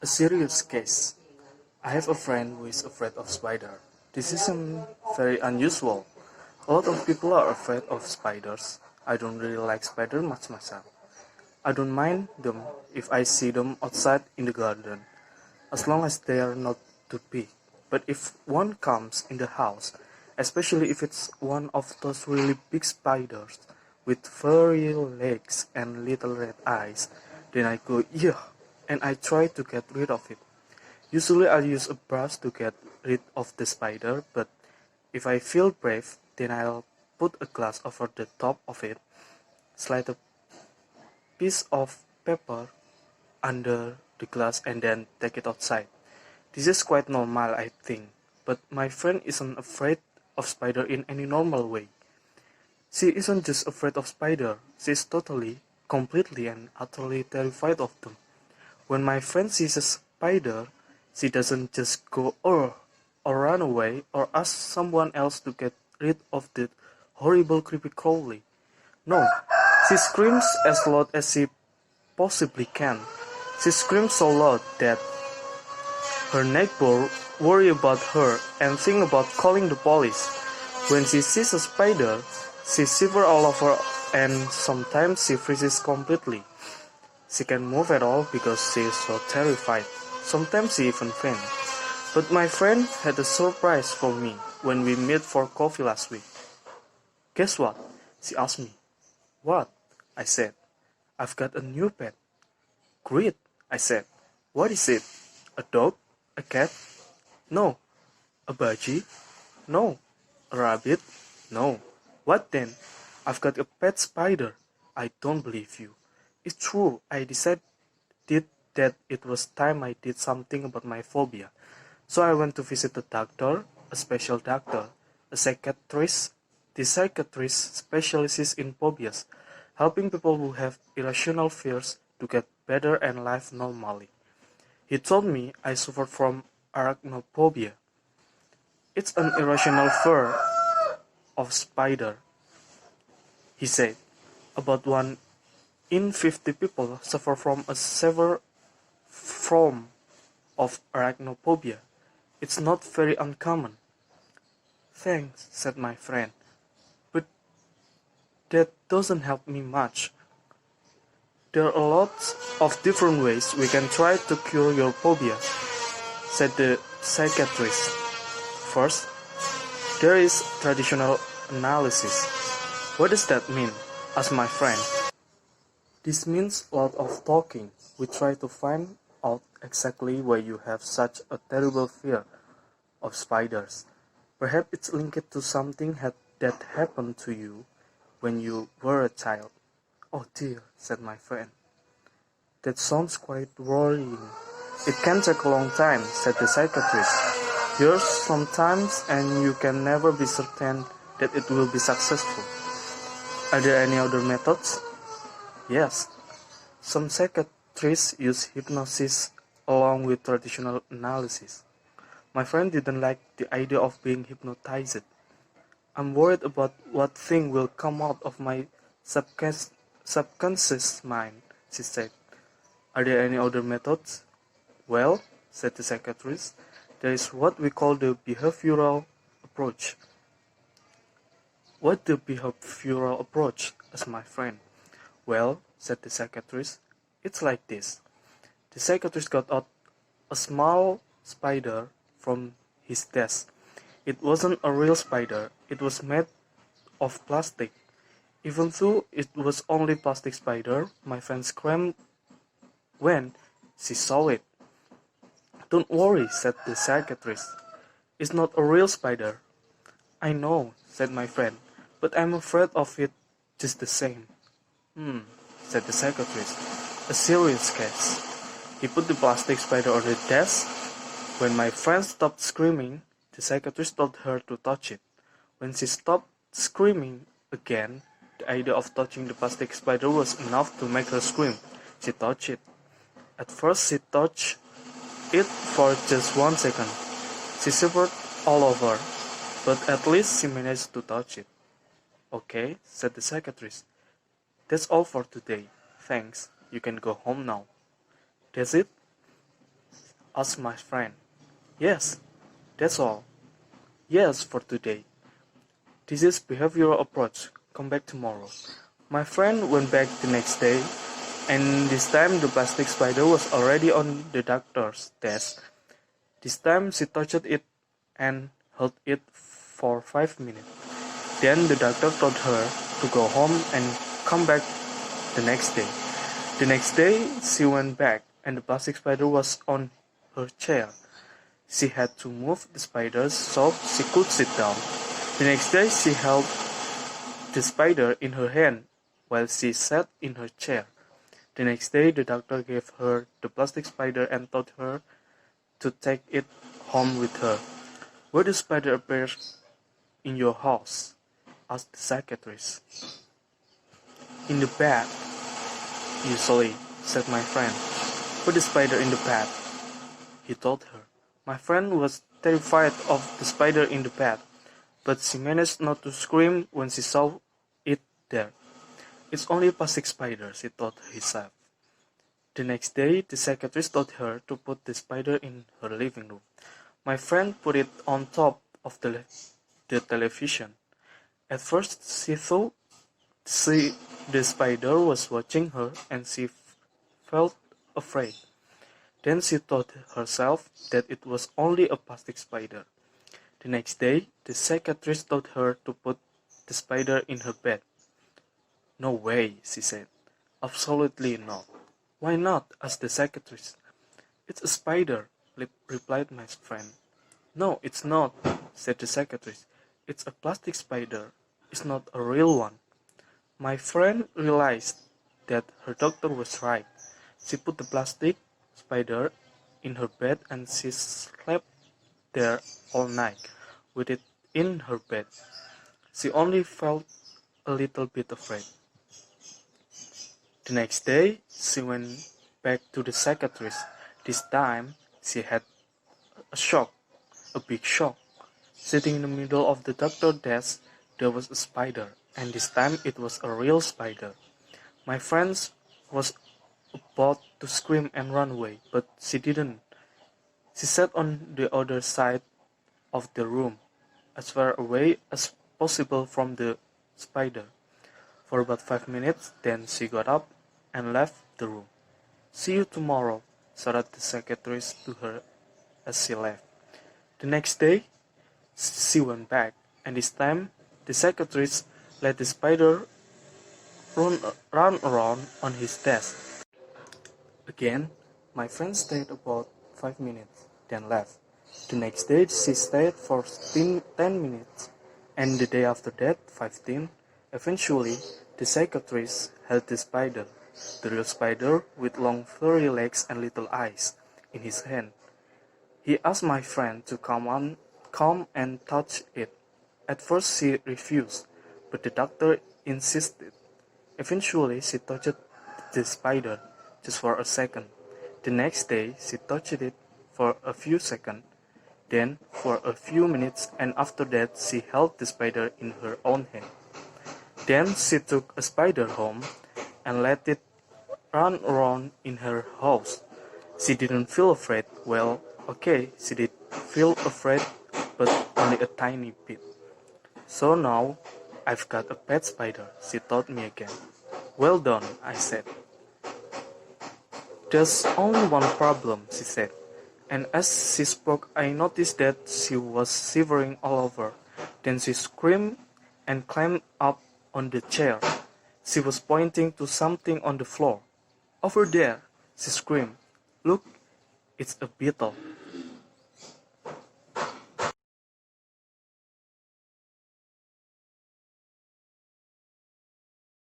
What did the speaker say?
A serious case. I have a friend who is afraid of spider. This isn't very unusual. A lot of people are afraid of spiders. I don't really like spiders much myself. I don't mind them if I see them outside in the garden, as long as they are not too big. But if one comes in the house, especially if it's one of those really big spiders with furry legs and little red eyes, then I go, yeah, and I try to get rid of it. Usually I use a brush to get rid of the spider, but if I feel brave, then I'll put a glass over the top of it, slide a piece of paper under the glass and then take it outside. This is quite normal, I think, but my friend isn't afraid of spider in any normal way. She isn't just afraid of spider, she's totally, completely and utterly terrified of them. When my friend sees a spider, she doesn't just go or run away or ask someone else to get rid of the horrible creepy crawly. No, she screams as loud as she possibly can. She screams so loud that her neighbor worry about her and think about calling the police. When she sees a spider, she shivers all over and sometimes she freezes completely. She can't move at all because she is so terrified. Sometimes she even faints. But my friend had a surprise for me when we met for coffee last week. Guess what? She asked me. What? I said. I've got a new pet. Great, I said. What is it? A dog? A cat? No. A budgie? No. A rabbit? No. What then? I've got a pet spider. I don't believe you. It's true, I decided that it was time I did something about my phobia. So I went to visit the doctor, a special doctor, a psychiatrist. The psychiatrist specializes in phobias, helping people who have irrational fears to get better and live normally. He told me I suffered from arachnophobia. It's an irrational fear of spider, he said. About 1 in 50 people suffer from a severe form of arachnophobia. It's not very uncommon. Thanks, said my friend, but that doesn't help me much. There are lots of different ways we can try to cure your phobia, said the psychiatrist. First, there is traditional analysis. What does that mean? Asked my friend. This means a lot of talking. We try to find out exactly why you have such a terrible fear of spiders. Perhaps it's linked to something that happened to you when you were a child. Oh dear, said my friend. That sounds quite worrying. It can take a long time, said the psychiatrist. Years sometimes, and you can never be certain that it will be successful. Are there any other methods? Yes. Some psychiatrists use hypnosis along with traditional analysis. My friend didn't like the idea of being hypnotized. I'm worried about what thing will come out of my subconscious mind, she said. Are there any other methods? Well, said the psychiatrist, there is what we call the behavioral approach. What the behavioral approach? Asked my friend. Well, said the psychiatrist, it's like this. The psychiatrist got out a small spider from his desk. It wasn't a real spider, it was made of plastic. Even though it was only plastic spider, my friend screamed when she saw it. Don't worry, said the psychiatrist. It's not a real spider. I know, said my friend, but I'm afraid of it just the same. Said the psychiatrist. A serious case. He put the plastic spider on the desk. When my friend stopped screaming, the psychiatrist told her to touch it. When she stopped screaming again, the idea of touching the plastic spider was enough to make her scream. She touched it. At first she touched it for just 1 second. She shivered all over, but at least she managed to touch it. Okay, said the psychiatrist. That's all for today. Thanks. You can go home now. That's it? asked my friend. Yes, that's all. Yes, for today. This is behavioral approach. Come back tomorrow. My friend went back the next day, and this time the plastic spider was already on the doctor's desk. This time she touched it and held it for 5 minutes. Then the doctor told her to go home and come back the next day. The next day she went back and the plastic spider was on her chair. She had to move the spider so she could sit down. The next day she held the spider in her hand while she sat in her chair. The next day the doctor gave her the plastic spider and told her to take it home with her. Where the spider appears in your house? Asked the psychiatrist. In the bed, usually, said my friend. Put the spider in the bed, he told her. My friend was terrified of the spider in the bed, but she managed not to scream when she saw it there. It's only a plastic spider, she thought herself. The next day, the psychiatrist told her to put the spider in her living room. My friend put it on top of the television. At first, she thought the spider was watching her and she felt afraid. Then she told herself that it was only a plastic spider. The next day, the psychiatrist told her to put the spider in her bed. No way, she said. Absolutely not. Why not? Asked the psychiatrist. It's a spider, replied my friend. No, it's not, said the psychiatrist. It's a plastic spider. It's not a real one. My friend realized that her doctor was right. She put the plastic spider in her bed and she slept there all night with it in her bed. She only felt a little bit afraid. The next day, she went back to the psychiatrist. This time, she had a shock, a big shock. Sitting in the middle of the doctor's desk, there was a spider, and this time it was a real spider. My friend was about to scream and run away, but she didn't. She sat on the other side of the room, as far away as possible from the spider. For about 5 minutes, then she got up and left the room. See you tomorrow, shouted the psychiatrist to her as she left. The next day, she went back, and this time the psychiatrist let the spider run around on his desk. Again, my friend stayed about 5 minutes, then left. The next day she stayed for 10 minutes, and the day after that, 15. Eventually, the psychiatrist held the spider, the real spider with long furry legs and little eyes, in his hand. He asked my friend to come and touch it. At first she refused, but the doctor insisted. Eventually she touched the spider, just for a second. The next day she touched it for a few seconds, then for a few minutes, and after that she held the spider in her own hand. Then she took a spider home and let it run around in her house. She didn't feel afraid. Well, okay, she did feel afraid, but only a tiny bit. So now, I've got a pet spider, she told me again. Well done, I said. There's only one problem, she said. And as she spoke, I noticed that she was shivering all over. Then she screamed and climbed up on the chair. She was pointing to something on the floor. Over there, she screamed. Look, it's a beetle.